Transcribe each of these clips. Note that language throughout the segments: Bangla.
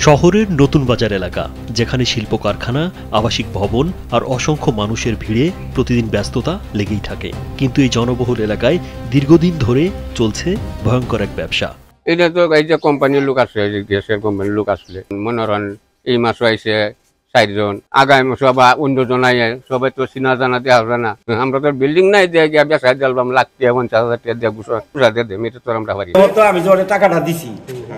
শহরের নতুন বাজার এলাকা, যেখানে শিল্প কারখানা, আবাসিক ভবন আর অসংখ্য মানুষের ভিড়ে প্রতিদিন ব্যস্ততা লেগেই থাকে। কিন্তু এই জনবহুল এলাকায় দীর্ঘদিন ধরে চলছে ভয়ঙ্কর এক ব্যবসা। এটা তো এই যে কোম্পানির লোক আছে, গ্যাসের কোম্পানির লোক আসলে মনে করেন এই মাসও আইসে 4 জন, আগামী মাসে আবার অন্যজন আইয়ে, সবাই তো চিনা জানা দেওয়া হবে না। আমরা তো বিল্ডিং নাই যে ব্যবসায় দিলাম লাখ টাকা 50,000 টাকা দিয়ে ঘুষা দিয়ে দেয়, এটা তো আমরা পারি। তো আমি যে টাকাটা দিছি,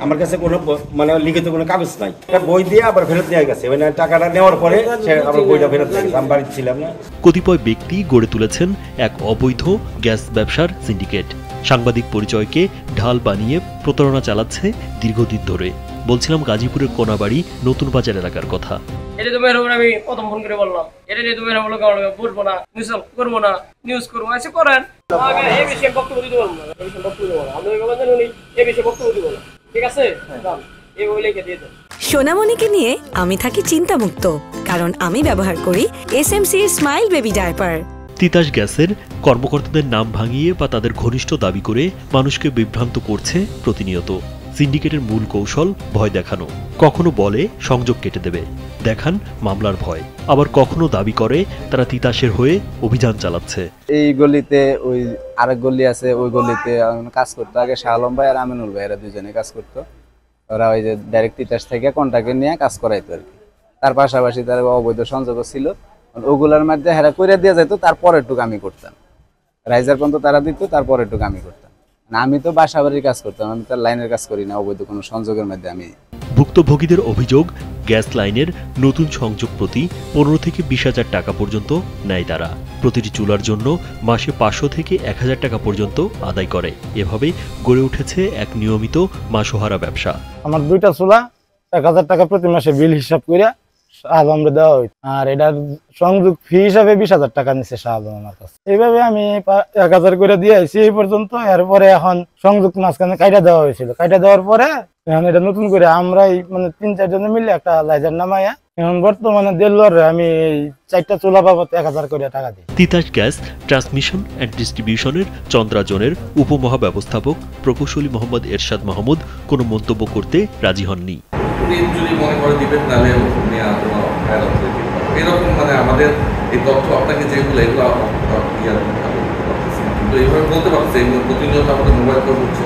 আমার কাছে কোনো মানে লিখিত কোনো কাগজ নাই, বই দিয়ে আবার ফেরত নিয়ে গেছে। মানে টাকাটা নেওয়ার পরে সে আবার বইটা ফেরত নিয়ে গেছে। আমি বাড়িতে ছিলাম না। কতিপয় ব্যক্তি গড়ে তুলেছেন এক অবৈধ গ্যাস ব্যবসার সিন্ডিকেট। সাংবাদিক পরিচয়কে ঢাল বানিয়ে প্রতারণা চালাচ্ছে দীর্ঘদিন ধরে। বলছিলাম গাজীপুরের কোনাবাড়ি নতুন বাজার এলাকার কথা। এটা তো মেয়ের আমি প্রথম ফোন করে বললাম, এটা নিয়ে তুমি বলো বুঝবো না, নিউজ করবো না, নিউজ করবো এসে করেন। এই বিষয়ে বক্তব্য দিতে বলবো না, এই বিষয়ে বক্তব্য দেবো না। আপনি বলেন উনি এই বিষয়ে বক্তব্য দিব না, ঠিক আছে? এই বই লিখে দিয়ে দেন। সোনামণিকে নিয়ে আমি থাকি চিন্তামুক্ত, কারণ আমি ব্যবহার করি SMC smile baby diaper. Titas গ্যাসের কর্মকর্তাদের নাম ভাঙিয়ে বা তাদের ঘনিষ্ঠ দাবি করে মানুষকে বিভ্রান্ত করছে প্রতিনিয়ত। সিন্ডিকেটের মূল কৌশল ভয় দেখানো। কখনো বলে সংযোগ কেটে দেবে, দেখান মামলার ভয়। আবার কখনো দাবি করে তারা তিতাসের হয়ে অভিযান চালাচ্ছে। এই গলিতে ওই আরেক গলি আছে, ওই গলিতে কাজ করতো আগে শাহ আলম ভাই আর আমিনুল ভাই, এরা দুজনে কাজ করতো। ওরা ওই যে ডাইরেক্ট তিতাস থেকে কন্ট্রাক্টে নিয়ে কাজ করাইতো আর কি। তার পাশাপাশি তার অবৈধ সংযোগ ছিল, ওগুলোর মধ্যে হেরা করে দিয়ে যেত, তারপরের টুকু আমি করতাম। রাইজার পর্যন্ত তারা দিত, তারপরের টুকু আমি করতাম। আমি তো বাসা বাড়ির কাজ করতাম, আমি তার লাইনের কাজ করি না। অবৈধ কোনো সংযোগের মধ্যে আমি। ভুক্তভোগীদের অভিযোগ, গ্যাস লাইনের নতুন সংযোগ প্রতি 15 থেকে 20,000 টাকা পর্যন্ত নেয় তারা। প্রতিটি চুলার জন্য মাসে 500 থেকে 1,000 টাকা পর্যন্ত আদায় করে। এভাবে গড়ে উঠেছে এক নিয়মিত মাসোহারা ব্যবসা। আমার 2টা চুলা 1,000 টাকা প্রতি মাসে বিল হিসাব করে শাহ আলমরে দেওয়া হইত, আর এটার সংযোগ ফি হিসাবে 20,000 টাকা নিচ্ছে শাহ আলম আমার কাছে। এইভাবে আমি 1,000 করে দিয়ে আইছি এই পর্যন্ত। এরপরে এখন সংযোগ মাঝখানে কাইটা দেওয়া হয়েছিল, কাইটা দেওয়ার পরে এখন এটা নতুন করে আমরাই মানে 3-4 জনে মিলে একটা লাইজার নামাইয়া এখন বর্তমানে দেড় আমি 4টা চুলা বাবদ 1,000 করে টাকা দিই। তিতাস গ্যাস ট্রান্সমিশন অ্যান্ড ডিস্ট্রিবিউশনের চন্দ্রা জোনের উপমহাব্যবস্থাপক প্রকৌশলী মোহাম্মদ এরশাদ মাহমুদ কোনো মন্তব্য করতে রাজি হননি। যদি মনে করে দিবেন তাহলে এরকম মানে আমাদের এই তথ্য আপনাকে যেগুলো এগুলো কিন্তু এইভাবে বলতে পারছে প্রতিনিয়ত আমাদের মোবাইল কল হচ্ছে।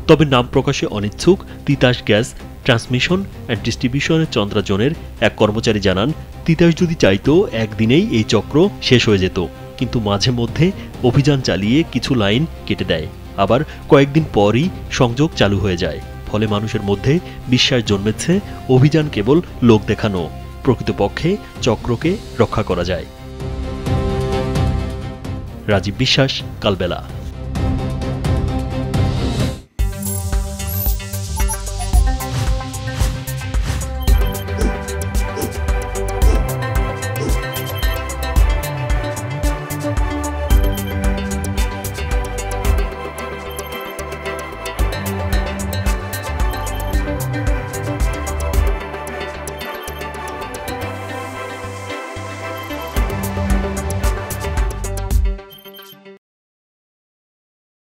তবে নাম প্রকাশে অনিচ্ছুক তিতাস গ্যাস ট্রান্সমিশন অ্যান্ড ডিস্ট্রিবিউশনের চন্দ্রা জোনের এক কর্মচারী জানান, তিতাস যদি চাইতো একদিনেই এই চক্র শেষ হয়ে যেত, কিন্তু মাঝে মধ্যে অভিযান চালিয়ে কিছু লাইন কেটে দেয়, আবার কয়েকদিন পরই সংযোগ চালু হয়ে যায়। ফলে মানুষের মধ্যে বিশ্বাস জন্মেছে অভিযান কেবল লোক দেখানো, প্রকৃতপক্ষে চক্রকে রক্ষা করা যায়। রাজীব বিশ্বাস, কালবেলা।